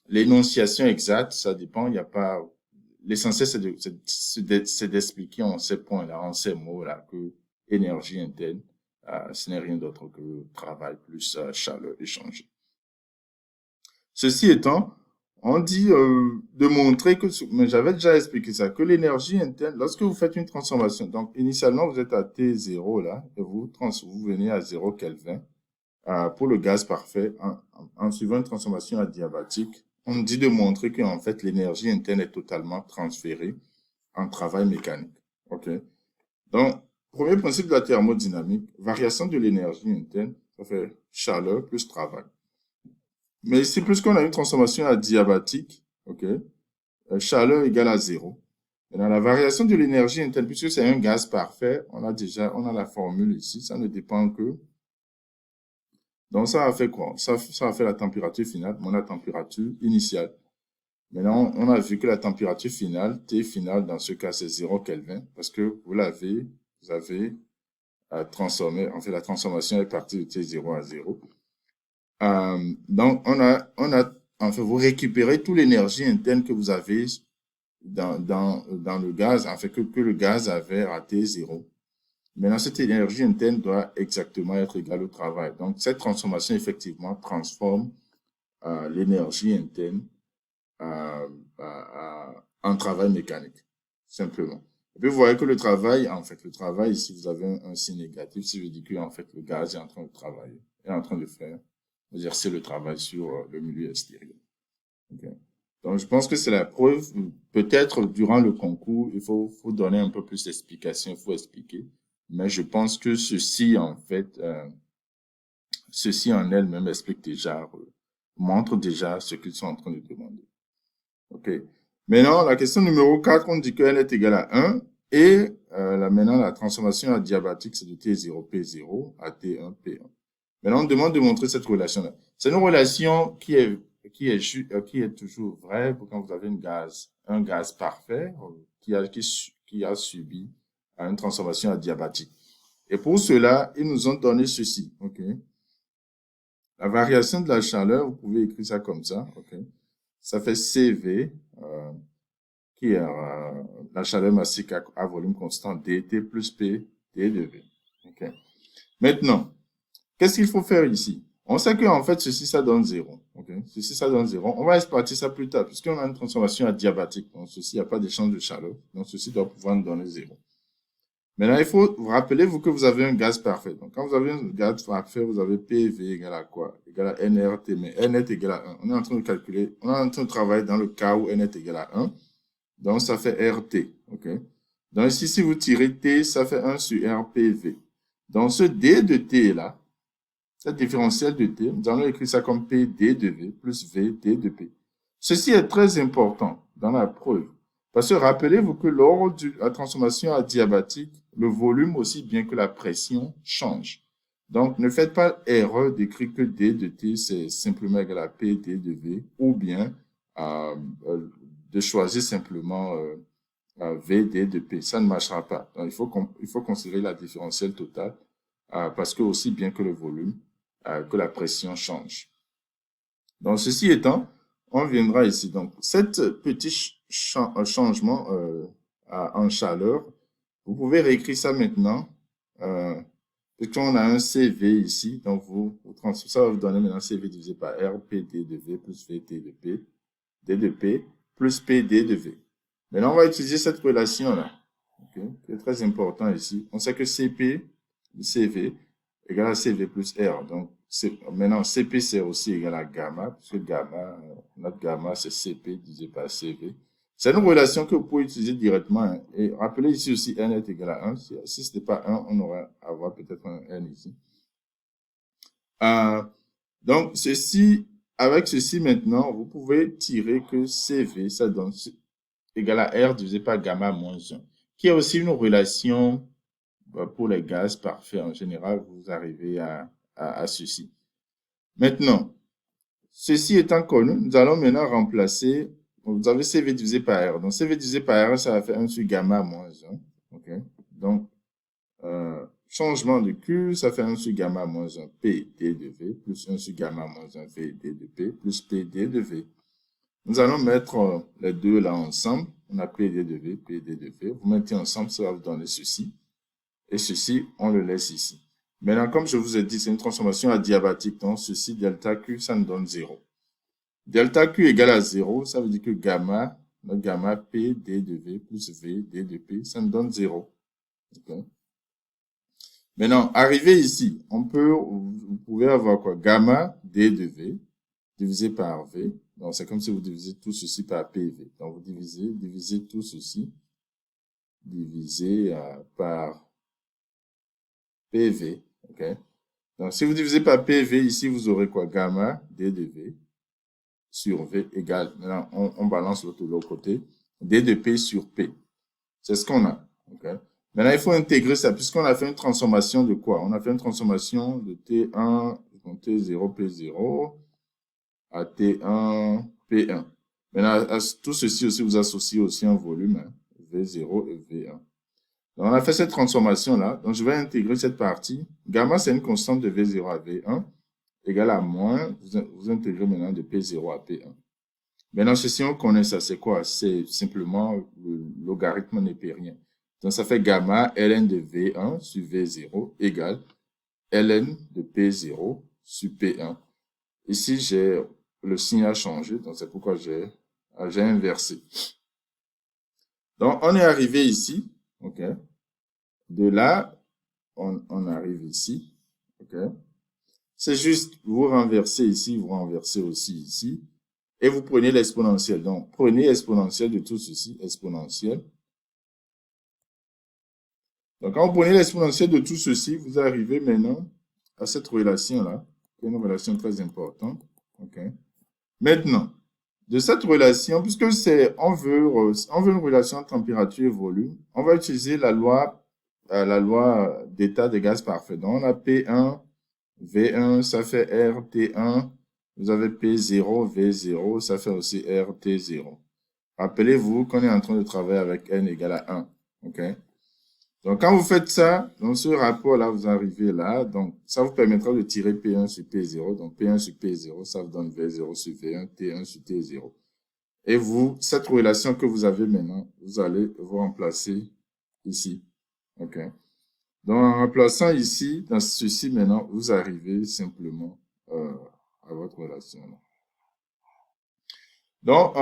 l'énonciation exacte, ça dépend. Il n'y a pas. L'essentiel, c'est d'expliquer en ces points-là, en ces mots-là, que énergie interne, ce n'est rien d'autre que travail plus chaleur échangée. Ceci étant, on dit de montrer que, mais j'avais déjà expliqué ça, que l'énergie interne, lorsque vous faites une transformation, donc initialement vous êtes à T0 là, et vous venez à 0 Kelvin, pour le gaz parfait, en suivant une transformation adiabatique, on dit de montrer qu'en fait l'énergie interne est totalement transférée en travail mécanique. Ok? Donc, premier principe de la thermodynamique, variation de l'énergie interne, ça fait chaleur plus travail. Mais ici, puisqu'on a une transformation adiabatique, ok, chaleur égale à 0. Maintenant, la variation de l'énergie interne, puisque c'est un gaz parfait, on a la formule ici, ça ne dépend que. Donc, ça a fait quoi? Ça a fait la température finale, la température initiale. Maintenant, on a vu que la température finale, T finale, dans ce cas, c'est 0 Kelvin, parce que vous avez transformé, en fait, la transformation est partie de T0 à 0. Donc, en fait, vous récupérez toute l'énergie interne que vous avez dans le gaz, en fait, que le gaz avait raté 0. Maintenant, cette énergie interne doit exactement être égale au travail. Donc, cette transformation, effectivement, transforme l'énergie interne en travail mécanique, simplement. Et puis, vous voyez que le travail, ici, vous avez un signe négatif, ça veut dire que, en fait, le gaz est en train de travailler, est en train de faire, exercer le travail sur le milieu extérieur. Okay. Donc, je pense que c'est la preuve. Peut-être, durant le concours, il faut donner un peu plus d'explications, il faut expliquer. Mais je pense que ceci, en fait, ceci en elle-même explique déjà, montre déjà ce qu'ils sont en train de demander. OK. Maintenant, la question numéro 4, on dit que n est égal à 1. Et là, maintenant, la transformation adiabatique, c'est de T0, P0 à T1, P1. Maintenant, on demande de montrer cette relation-là. C'est une relation qui est toujours vraie quand vous avez un gaz parfait qui a subi une transformation adiabatique. Et pour cela, ils nous ont donné ceci. OK. La variation de la chaleur, vous pouvez écrire ça comme ça. OK. Ça fait CV, qui est la chaleur massique à volume constant, dt plus P, d de V. Okay. Maintenant, qu'est-ce qu'il faut faire ici? On sait que en fait, ceci, ça donne 0. Okay. Ceci, ça donne 0. On va exploiter ça plus tard, puisqu'on a une transformation adiabatique. Donc, ceci, il n'y a pas d'échange de chaleur. Donc, ceci doit pouvoir nous donner 0. Maintenant, il faut vous rappelez-vous que vous avez un gaz parfait. Donc, quand vous avez un gaz parfait, vous avez PV égale à quoi? Égal à nRT, mais N est égal à 1. On est en train de calculer, on est en train de travailler dans le cas où N est égal à 1. Donc, ça fait RT. OK? Donc, ici, si vous tirez T, ça fait 1 sur RPV. Donc, ce D de T là, cette différentielle de T, nous allons écrire ça comme P D de V plus V D de P. Ceci est très important dans la preuve. Parce que rappelez-vous que lors de la transformation adiabatique, le volume aussi bien que la pression change. Donc, ne faites pas erreur d'écrire que D de T, c'est simplement égal à P D de V, ou bien de choisir simplement V D de P. Ça ne marchera pas. Donc, il faut considérer la différentielle totale parce que aussi bien que le volume, que la pression change. Donc, ceci étant, on viendra ici. Donc, cet petit changement en chaleur, vous pouvez réécrire ça maintenant. Puisqu'on a un CV ici, donc ça va vous donner maintenant CV divisé par R, P, D de V plus V, D de P, D de P plus P, D de V. Maintenant, on va utiliser cette relation-là, okay, qui est très important ici. On sait que CP, CV, égale à CV plus R. Donc, maintenant, CP, c'est aussi égal à gamma, puisque gamma, notre gamma, c'est CP divisé par CV. C'est une relation que vous pouvez utiliser directement. Hein. Et rappelez ici aussi N est égal à 1. Si ce n'était pas 1, on aurait à avoir peut-être un N ici. Donc, avec ceci maintenant, vous pouvez tirer que CV, ça donne égal à R divisé par gamma moins 1, qui est aussi une relation pour les gaz parfaits en général, vous arrivez à ceci. Maintenant, ceci étant connu, nous allons maintenant remplacer, vous avez CV divisé par R. Donc, CV divisé par R, ça va faire 1 sur gamma moins 1. Okay? Donc, changement de Q, ça fait 1 sur gamma moins 1 P D de V, plus 1 sur gamma moins 1 V D de P, plus P D de V. Nous allons mettre les deux là ensemble. On a P D de V, P D de V. Vous mettez ensemble, ça va vous donner ceci. Et ceci, on le laisse ici. Maintenant, comme je vous ai dit, c'est une transformation adiabatique. Donc, ceci, delta Q, ça nous donne 0. Delta Q égale à 0, ça veut dire que gamma, notre gamma P, D de V plus V, D de P, ça nous donne 0. Okay. Maintenant, arrivé ici, vous pouvez avoir quoi? Gamma D de V divisé par V. Donc, c'est comme si vous divisez tout ceci par PV. Donc, vous divisez tout ceci divisé par PV. Okay? Donc, si vous divisez par PV, ici, vous aurez quoi? Gamma D de V sur V égale. Maintenant, on balance l'autre côté. D de P sur P. C'est ce qu'on a. Okay? Maintenant, il faut intégrer ça, puisqu'on a fait une transformation de quoi? On a fait une transformation de T1, T0, P0 à T1, P1. Maintenant, à tout ceci aussi, vous associez aussi un volume, hein, V0 et V1. Donc, on a fait cette transformation-là. Donc, je vais intégrer cette partie. Gamma, c'est une constante de V0 à V1, égale à moins, vous intégrez maintenant de P0 à P1. Maintenant, ceci, on connaît ça. C'est quoi? C'est simplement le logarithme népérien. Donc, ça fait gamma ln de V1 sur V0 égale ln de P0 sur P1. Ici, le signe a changé, donc c'est pourquoi j'ai inversé. Donc, on est arrivé ici, ok? De là, on arrive ici, ok? C'est juste, vous renversez ici, vous renversez aussi ici, et vous prenez l'exponentielle. Donc, prenez l'exponentielle de tout ceci, exponentielle. Donc, quand vous prenez l'exponentielle de tout ceci, vous arrivez maintenant à cette relation-là, qui est une relation très importante, ok? Maintenant, de cette relation, puisque on veut une relation température et volume, on va utiliser la loi d'état des gaz parfait. Donc, on a P1, V1, ça fait RT1. Vous avez P0, V0, ça fait aussi RT0. Rappelez-vous qu'on est en train de travailler avec N égale à 1. OK? Donc, quand vous faites ça, dans ce rapport-là, vous arrivez là. Donc, ça vous permettra de tirer P1 sur P0. Donc, P1 sur P0, ça vous donne V0 sur V1, T1 sur T0. Et vous, cette relation que vous avez maintenant, vous allez vous remplacer ici. OK? Donc, en remplaçant ici, dans ceci maintenant, vous arrivez simplement à votre relation. Donc,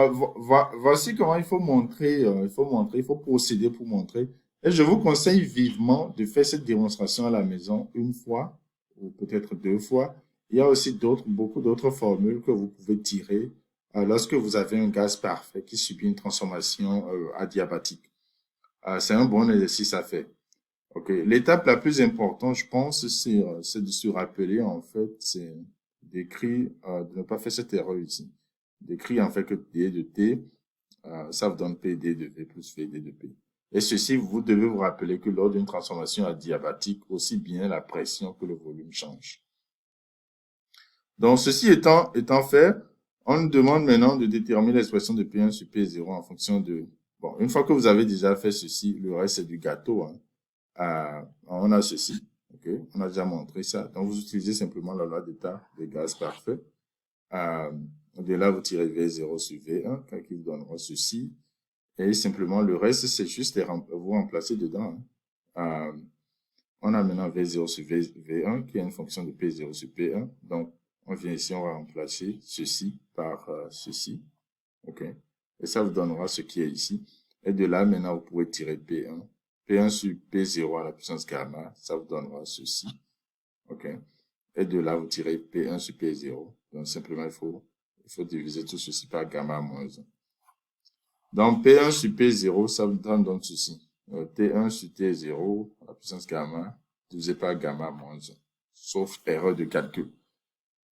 voici comment il faut montrer, il faut procéder pour montrer. Et je vous conseille vivement de faire cette démonstration à la maison une fois, ou peut-être deux fois. Il y a aussi beaucoup d'autres formules que vous pouvez tirer lorsque vous avez un gaz parfait qui subit une transformation adiabatique. C'est un bon exercice à faire. Ok, l'étape la plus importante, je pense, c'est de se rappeler, en fait, c'est d'écrire, de ne pas faire cette erreur ici. D'écrire, en fait, que d de t, ça vous donne pd de v plus vd de p. Et ceci, vous devez vous rappeler que lors d'une transformation adiabatique, aussi bien la pression que le volume change. Donc, ceci étant fait, on nous demande maintenant de déterminer l'expression de P1 sur P0 en fonction de... Bon, une fois que vous avez déjà fait ceci, le reste, c'est du gâteau, hein. On a ceci, ok, on a déjà montré ça. Donc, vous utilisez simplement la loi d'état des gaz parfait. De là, vous tirez V0 sur V1, qui vous donnera ceci. Et simplement, le reste, c'est juste vous remplacer dedans. Hein. On a maintenant V0 sur V1, qui est une fonction de P0 sur P1. Donc, on vient ici, on va remplacer ceci par ceci. Ok. Et ça vous donnera ce qui est ici. Et de là, maintenant, vous pouvez tirer P1. P1 sur P0 à la puissance gamma, ça vous donnera ceci. OK? Et de là, vous tirez P1 sur P0. Donc, simplement, il faut diviser tout ceci par gamma moins 1. Donc, P1 sur P0, ça vous donne ceci. T1 sur T0 à la puissance gamma, divisé par gamma moins 1. Sauf erreur de calcul.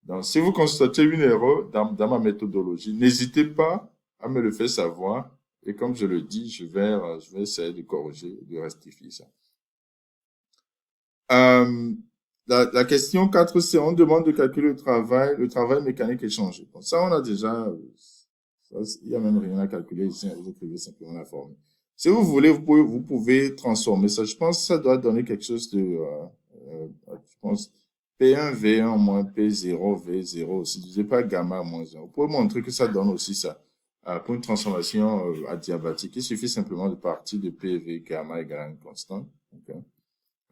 Donc, si vous constatez une erreur dans ma méthodologie, n'hésitez pas à me le faire savoir. Et comme je le dis, je vais essayer de corriger, de rectifier ça. La question 4, c'est on demande de calculer le travail mécanique échangé. Bon, ça, on a déjà, il n'y a même rien à calculer ici, vous écrivez simplement la formule. Si vous voulez, vous pouvez transformer ça. Je pense que ça doit donner quelque chose de, je pense, P1, V1 moins P0, V0 aussi. Divisé par gamma moins 1. Vous pouvez montrer que ça donne aussi ça. Pour une transformation adiabatique, il suffit simplement de partir de PV gamma égale à une constante. Okay.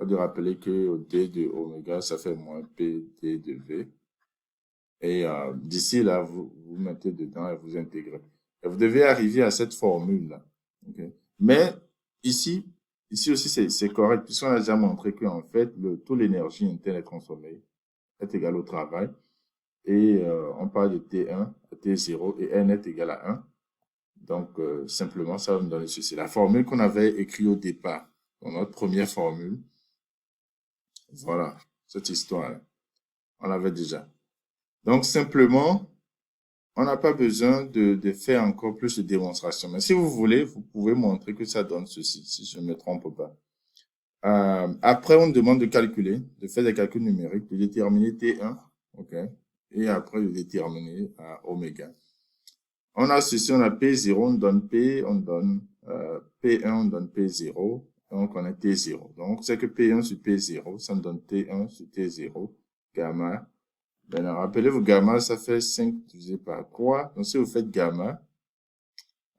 De rappeler que D de oméga, ça fait moins PD de V. Et d'ici là, vous mettez dedans et vous intégrez. Et vous devez arriver à cette formule-là. Okay. Mais ici aussi, c'est correct, puisqu'on a déjà montré qu'en fait, taux l'énergie interne est transformée est égal au travail. Et on parle de T1, T0 et N est égal à 1. Donc, simplement, ça va me donner ceci. La formule qu'on avait écrite au départ, dans notre première formule, voilà, cette histoire-là, on l'avait déjà. Donc, simplement, on n'a pas besoin de faire encore plus de démonstrations. Mais si vous voulez, vous pouvez montrer que ça donne ceci, si je ne me trompe pas. Après, on demande de calculer, de faire des calculs numériques, de déterminer T1, ok, et après de déterminer oméga. On a ceci, on a P0, on donne P, on donne P1, on donne P0, donc on a T0. Donc, c'est que P1 sur P0, ça me donne T1 sur T0, gamma Maintenant, rappelez-vous, gamma, ça fait 5 divisé par 3. Donc, si vous faites gamma,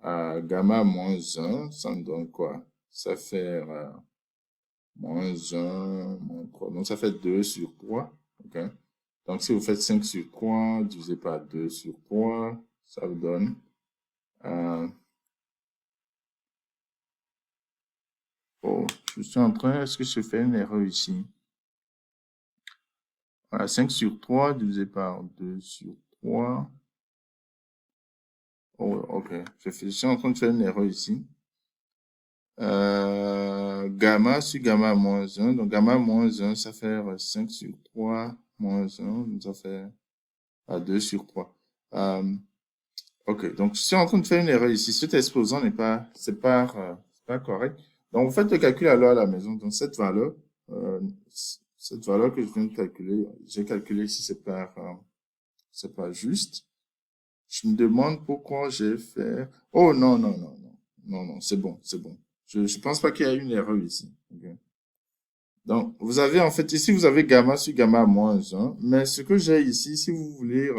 gamma moins 1, ça me donne quoi? Ça fait moins 1, moins 3. Donc, ça fait 2 sur 3. OK? Donc, si vous faites 5 sur 3 divisé par 2 sur 3, ça vous donne oh, je suis en train, est-ce que je fais une erreur ici? Voilà, 5 sur 3 divisé par 2 sur 3. Oh, ok. Je suis en train de faire une erreur ici. Gamma sur gamma moins 1. Donc, gamma moins 1, ça fait 5 sur 3 moins 1. Donc, ça fait 2 sur 3. Ok. Donc, je suis en train de faire une erreur ici. Cet exposant c'est pas correct. Donc, vous faites le calcul alors à la maison. Donc, cette valeur que je viens de calculer, j'ai calculé ici, c'est pas juste. Je me demande pourquoi j'ai fait, oh, non, non, non, non, non, non, c'est bon, c'est bon. Je pense pas qu'il y a une erreur ici. Ok. Donc, vous avez, en fait, ici, vous avez gamma sur gamma moins 1, mais ce que j'ai ici, si vous voulez,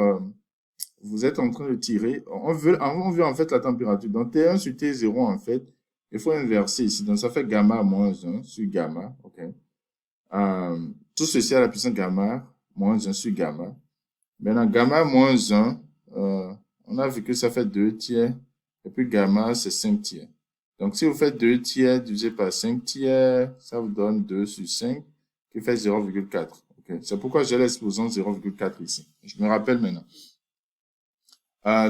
vous êtes en train de tirer, on veut en fait la température. Donc, T1 sur T0, en fait, il faut inverser ici. Donc, ça fait gamma moins 1 sur gamma, ok. Tout ceci à la puissance gamma moins 1 sur gamma. Maintenant, gamma moins 1, on a vu que ça fait 2 tiers, et puis gamma, c'est 5 tiers. Donc, si vous faites 2 tiers divisé par 5 tiers, ça vous donne 2 sur 5, qui fait 0,4. Okay. C'est pourquoi j'ai l'exposant 0,4 ici. Je me rappelle maintenant.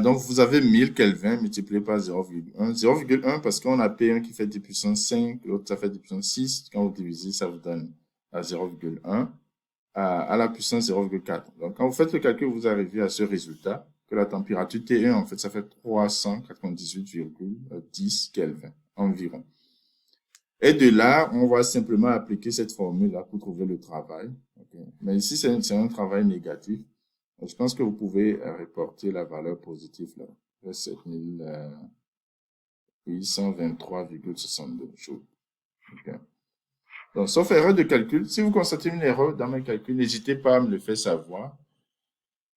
Donc, vous avez 1000 Kelvin multiplié par 0,1. 0,1 parce qu'on a P1 qui fait 10 puissance 5, l'autre ça fait 10 puissance 6. Quand vous divisez, ça vous donne 0,1 à la puissance 0,4. Donc, quand vous faites le calcul, vous arrivez à ce résultat, que la température T1, en fait, ça fait 398,10 Kelvin environ. Et de là, on va simplement appliquer cette formule-là pour trouver le travail. Okay. Mais ici, c'est un travail négatif. Je pense que vous pouvez reporter la valeur positive là. 7823,62 joules. Okay. Donc, sauf erreur de calcul, si vous constatez une erreur dans mes calculs, n'hésitez pas à me le faire savoir.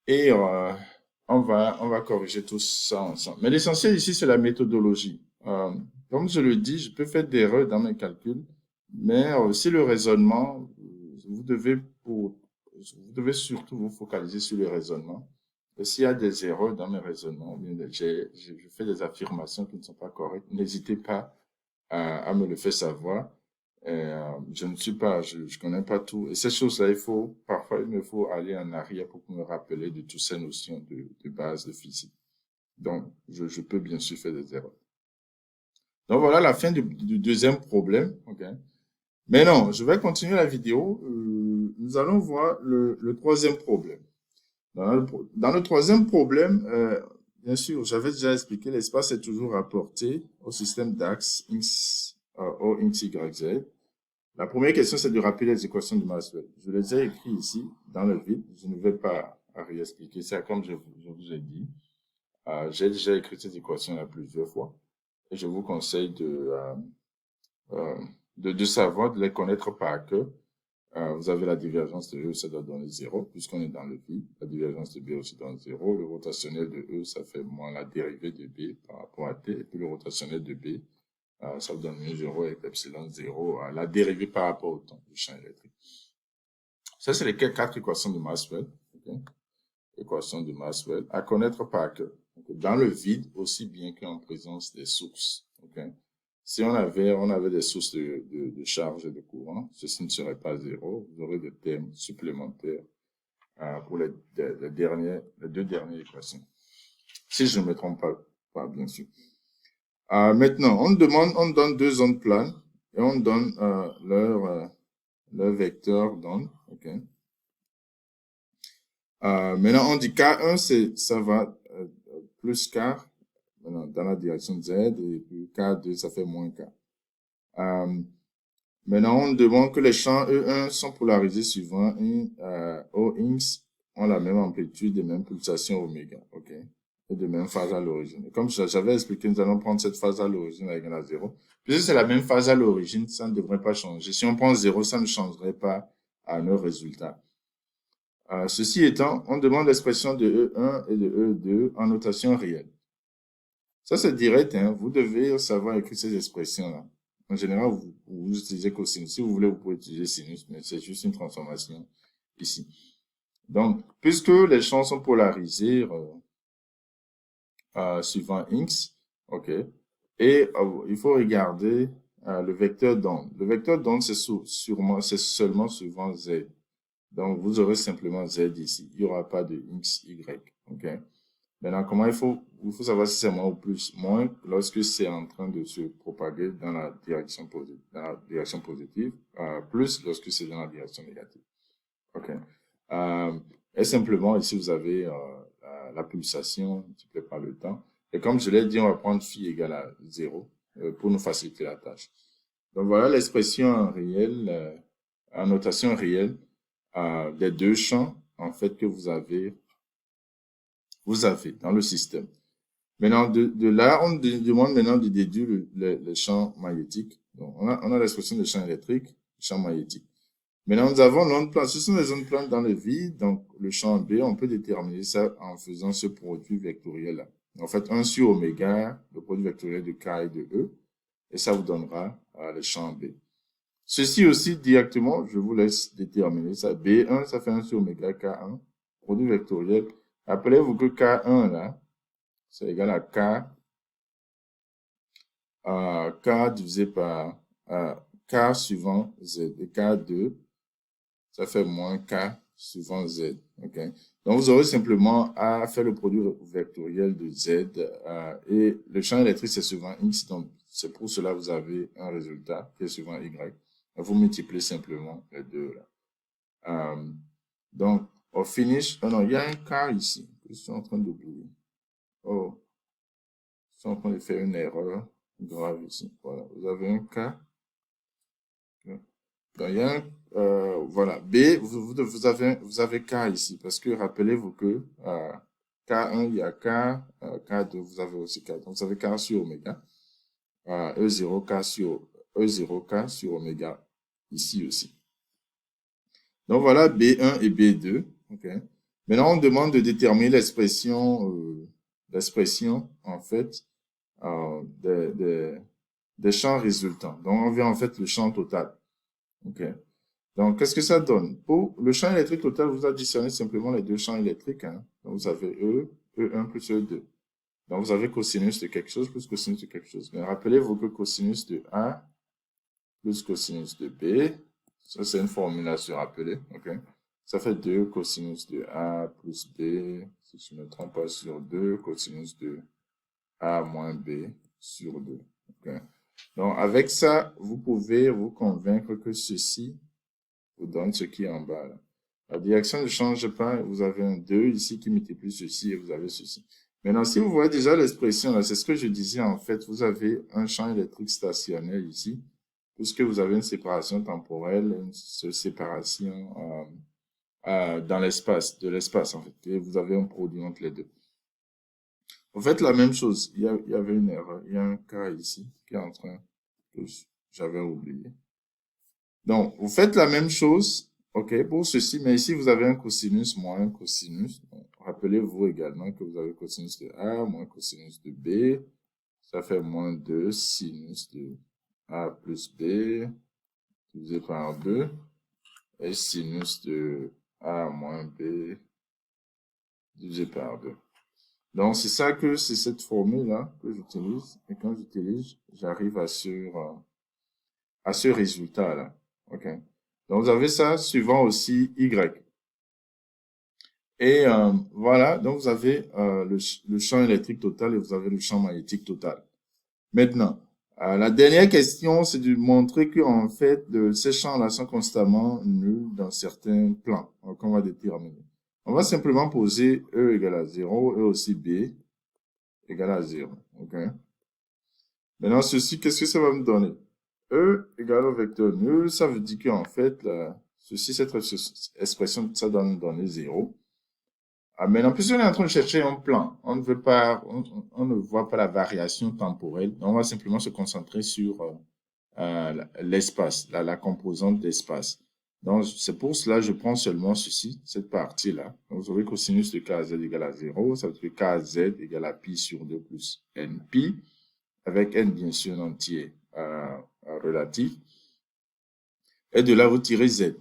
Et on va corriger tout ça ensemble. Mais l'essentiel ici, c'est la méthodologie. Comme je le dis, je peux faire des erreurs dans mes calculs, mais aussi le raisonnement, vous devez surtout vous focaliser sur le raisonnement. Et s'il y a des erreurs dans mes raisonnements, je fais des affirmations qui ne sont pas correctes, n'hésitez pas à me le faire savoir. Je ne suis pas, je connais pas tout. Et ces choses-là, parfois, il me faut aller en arrière pour me rappeler de toutes ces notions de base de physique. Donc, je peux bien sûr faire des erreurs. Donc, voilà la fin du deuxième problème. Okay. Mais non, je vais continuer la vidéo. Nous allons voir le troisième problème. Dans le troisième problème, bien sûr, j'avais déjà expliqué, l'espace est toujours rapporté au système d'axe X, O, X, Y, Z. La première question, c'est de rappeler les équations de Maxwell. Je les ai écrites ici, dans le vide. Je ne vais pas réexpliquer ça comme je vous ai dit. J'ai déjà écrit ces équations-là plusieurs fois. Et je vous conseille de savoir, de les connaître par cœur. Vous avez la divergence de E, ça doit donner 0, puisqu'on est dans le vide. La divergence de B aussi donne 0. Le rotationnel de E, ça fait moins la dérivée de B par rapport à T. Et puis le rotationnel de B, ça vous donne 0 avec epsilon 0, la dérivée par rapport au temps du champ électrique. Ça, c'est les 4 équations de Maxwell. Okay? Équations de Maxwell à connaître par cœur. Okay? Dans le vide, aussi bien qu'en présence des sources. Okay? Si on avait des sources de charge et de courant, ceci ne serait pas 0. Vous aurez des termes supplémentaires pour les deux dernières équations. Si je ne me trompe pas bien sûr. Maintenant, on donne deux ondes planes et on donne leur vecteur d'onde. Okay. Maintenant, on dit K1, ça va plus K dans la direction Z et puis K2, ça fait moins K. Maintenant, on demande que les champs E1 sont polarisés suivant OX ont la même amplitude et même pulsation oméga. OK. Et de même phase à l'origine. Comme j'avais expliqué, nous allons prendre cette phase à l'origine égale à 0. Puisque c'est la même phase à l'origine, ça ne devrait pas changer. Si on prend 0, ça ne changerait pas à nos résultats. Ceci étant, on demande l'expression de E1 et de E2 en notation réelle. Ça, c'est direct, hein. Vous devez savoir écrire ces expressions-là. En général, vous utilisez cosinus. Si vous voulez, vous pouvez utiliser sinus, mais c'est juste une transformation ici. Donc, puisque les champs sont polarisés suivant X, ok, et il faut regarder le vecteur d'onde. Le vecteur d'onde, c'est seulement suivant Z. Donc, vous aurez simplement Z ici. Il n'y aura pas de X, Y, ok. Maintenant, il faut savoir si c'est moins ou plus. Moins lorsque c'est en train de se propager dans la direction positive, plus lorsque c'est dans la direction négative. Ok. Et simplement, ici, vous avez la pulsation multipliée par le temps. Et comme je l'ai dit, on va prendre phi égale à 0 pour nous faciliter la tâche. Donc, voilà l'expression en réel, en notation réelle des deux champs, en fait, que vous avez dans le système. Maintenant, de là, on demande maintenant de déduire le champ magnétique. Donc, on a l'expression de champ électrique, champ magnétique. Maintenant, nous avons l'onde plane. Ce sont les ondes planes dans le vide. Donc, le champ B, on peut déterminer ça en faisant ce produit vectoriel-là. En fait, 1 sur oméga, le produit vectoriel de K et de E. Et ça vous donnera le champ B. Ceci aussi, directement, je vous laisse déterminer ça. B1, ça fait 1 sur oméga K1, produit vectoriel. Rappelez-vous que K1, là, c'est égal à K divisé par K suivant Z. Et K2, ça fait moins K suivant Z. Okay? Donc, vous aurez simplement à faire le produit vectoriel de Z et le champ électrique, c'est suivant X. Donc, c'est pour cela que vous avez un résultat qui est suivant Y. Vous multipliez simplement les deux là. Donc, au finish, oh non, il y a un K ici que je suis en train d'oublier. Oh, je suis en train de faire une erreur grave ici. Voilà, vous avez un K. Donc, il y a un, voilà, B, vous avez K ici, parce que rappelez-vous que K1, il y a K, K2, vous avez aussi K. Donc, vous avez K sur oméga, E0, K sur oméga, ici aussi. Donc, voilà B1 et B2. Okay. Maintenant, on demande de déterminer l'expression, en fait, des champs résultants. Donc, on veut en fait le champ total. OK. Donc, qu'est-ce que ça donne? Pour le champ électrique total, vous additionnez simplement les deux champs électriques. Hein. Donc, vous avez E1 plus E2. Donc, vous avez cosinus de quelque chose plus cosinus de quelque chose. Mais rappelez-vous que cosinus de A plus cosinus de B, ça c'est une formule à se rappeler. Okay? Ça fait 2 cosinus de A plus B, si je ne me trompe pas, sur 2 cosinus de A moins B sur 2. Okay? Donc, avec ça, vous pouvez vous convaincre que ceci vous donne ce qui est en bas. Là. La direction ne change pas. Vous avez un 2 ici qui multiplie ceci et vous avez ceci. Maintenant, si vous voyez déjà l'expression, là, c'est ce que je disais en fait. Vous avez un champ électrique stationnaire ici, puisque vous avez une séparation temporelle, une séparation dans l'espace, de l'espace en fait. Et vous avez un produit entre les deux. Vous faites la même chose. Il y avait une erreur. Il y a un cas ici qui est en train que j'avais oublié. Donc, vous faites la même chose, ok, pour ceci, mais ici, vous avez un cosinus moins un cosinus. Rappelez-vous également que vous avez cosinus de A moins cosinus de B. Ça fait moins 2 sinus de A plus B divisé par 2. Et sinus de A moins B divisé par 2. Donc, c'est cette formule-là que j'utilise. Et quand j'utilise, j'arrive à ce résultat-là. OK. Donc, vous avez ça suivant aussi Y. Et voilà, donc vous avez le champ électrique total et vous avez le champ magnétique total. Maintenant, la dernière question, c'est de montrer que en fait, ces champs-là sont constamment nuls dans certains plans qu'on va déterminer. On va simplement poser E égale à 0 et aussi B égale à 0. OK? Maintenant, ceci, qu'est-ce que ça va me donner? E égale au vecteur nul, ça veut dire qu'en fait, cette expression, ça doit nous donner 0. Maintenant, puisqu'on est en train de chercher un plan, on ne veut pas, on ne voit pas la variation temporelle, on va simplement se concentrer sur l'espace, la composante d'espace. Donc, c'est pour cela que je prends seulement ceci, cette partie-là. Donc, vous savez cosinus de kz égale à 0, ça veut dire que kz égale à pi sur 2 plus npi, avec n bien sûr un entier relatif. Et de là, vous tirez z.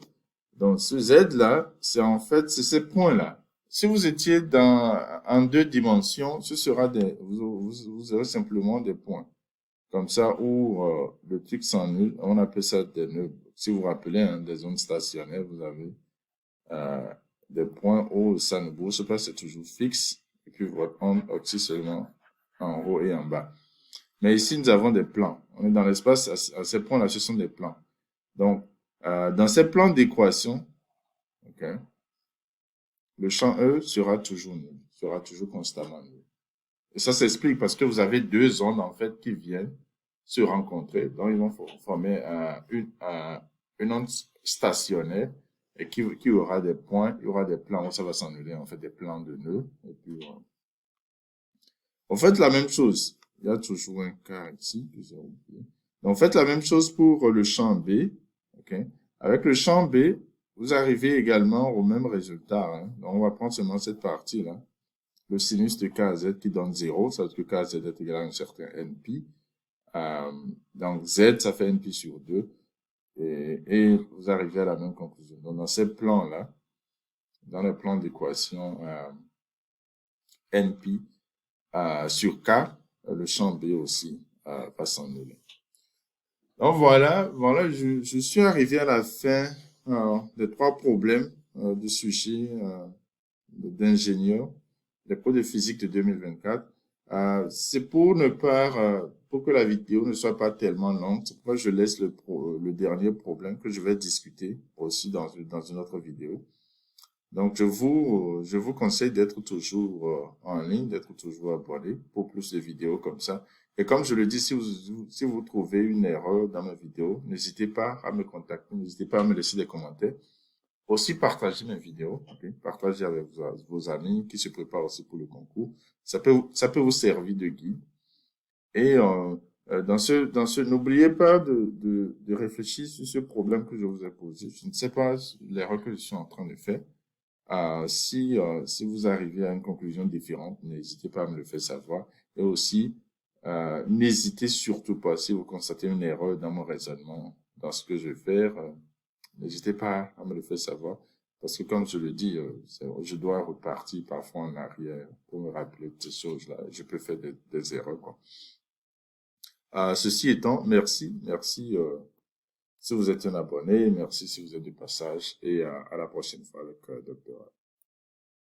Donc, ce z-là, c'est en fait, c'est ces points-là. Si vous étiez en 2 dimensions, ce sera vous aurez simplement des points. Comme ça, où le truc s'annule, on appelle ça des nœuds. Si vous vous rappelez, hein, des zones stationnaires, vous avez des points où ça ne bouge pas, c'est toujours fixe. Et puis votre onde oscille seulement en haut et en bas. Mais ici, nous avons des plans. On est dans l'espace, à ces points-là, ce sont des plans. Donc, dans ces plans d'équation, okay, le champ E sera toujours nul, sera toujours constamment nul. Et ça s'explique parce que vous avez deux ondes, en fait, qui viennent se rencontrer. Donc, ils vont former une onde stationnaire et qui aura des points, il y aura des plans où ça va s'annuler, en fait, des plans de nœuds. Et puis, on fait la même chose. Il y a toujours un cas ici que j'ai oublié. Donc, faites la même chose pour le champ B. Okay? Avec le champ B, vous arrivez également au même résultat. Hein? Donc, on va prendre seulement cette partie-là. Le sinus de kz qui donne 0, ça veut dire que kz est égal à un certain npi. Donc, z, ça fait npi sur 2. Et vous arrivez à la même conclusion. Donc, dans ces plans-là, dans les plans d'équation npi sur k, le champ B aussi va s'annuler. Donc, voilà, je suis arrivé à la fin des 3 problèmes de sujet d'ingénieur, les cours de physique de 2024. C'est pour ne pas, pour que la vidéo ne soit pas tellement longue, c'est pourquoi je laisse le dernier problème que je vais discuter aussi dans une autre vidéo. Donc, je vous conseille d'être toujours en ligne, d'être toujours abonné pour plus de vidéos comme ça. Et comme je le dis, si vous trouvez une erreur dans ma vidéo, n'hésitez pas à me contacter, n'hésitez pas à me laisser des commentaires. Aussi, partagez mes vidéos, okay? Partagez avec vos amis qui se préparent aussi pour le concours. Ça peut vous servir de guide. Et n'oubliez pas de réfléchir sur ce problème que je vous ai posé. Je ne sais pas l'erreur que je suis en train de faire. Si vous arrivez à une conclusion différente, n'hésitez pas à me le faire savoir. Et aussi, n'hésitez surtout pas, si vous constatez une erreur dans mon raisonnement, dans ce que je vais faire, n'hésitez pas à me le faire savoir. Parce que comme je le dis, je dois repartir parfois en arrière pour me rappeler de ces choses-là. Je peux faire des erreurs, quoi. Ceci étant, merci si vous êtes un abonné, merci si vous êtes du passage et à la prochaine fois avec Dr.